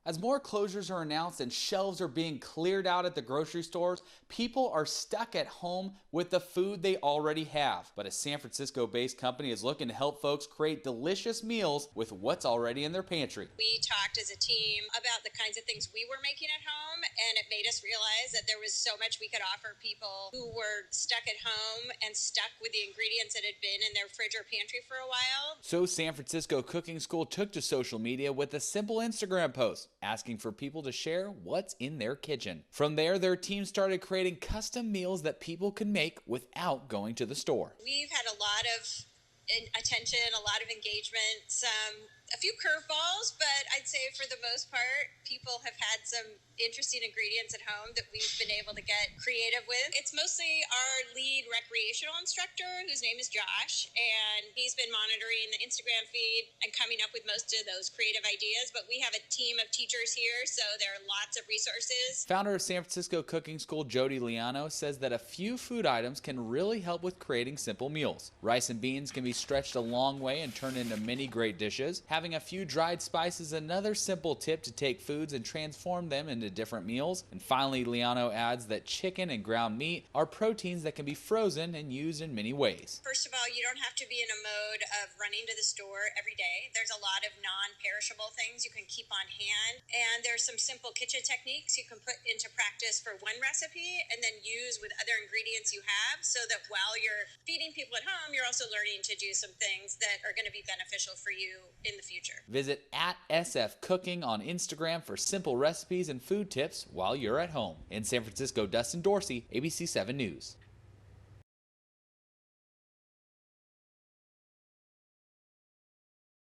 As more closures are announced and shelves are being cleared out at the grocery stores, people are stuck at home with the food they already have. But a San Francisco-based company is looking to help folks create delicious meals with what's already in their pantry. We talked as a team about the kinds of things we were making at home, and it made us realize that there was so much we could offer people who were stuck at home and stuck with the ingredients that had been in their fridge or pantry for a while. So San Francisco Cooking School took to social media with a simple Instagram post asking for people to share what's in their kitchen. From there, their team started creating custom meals that people could make without going to the store. We've had a lot of attention, a lot of engagement, a few curveballs, but I'd say for the most part, people have had some interesting ingredients at home that we've been able to get creative with. It's mostly our lead recreational instructor, whose name is Josh, and he's been monitoring the Instagram feed and coming up with most of those creative ideas, but we have a team of teachers here, so there are lots of resources. Founder of San Francisco Cooking School, Jody Liano, says that a few food items can really help with creating simple meals. Rice and beans can be stretched a long way and turned into many great dishes. Having a few dried spices is another simple tip to take foods and transform them into different meals. And finally, Liano adds that chicken and ground meat are proteins that can be frozen and used in many ways. First of all, you don't have to be in a mode of running to the store every day. There's a lot of non-perishable things you can keep on hand, and there's some simple kitchen techniques you can put into practice for one recipe and then use with other ingredients you have, so that while you're feeding people at home, you're also learning to do some things that are going to be beneficial for you in the future. Visit @SF Cooking on Instagram for simple recipes and food tips while you're at home. In San Francisco, Dustin Dorsey, ABC7 News.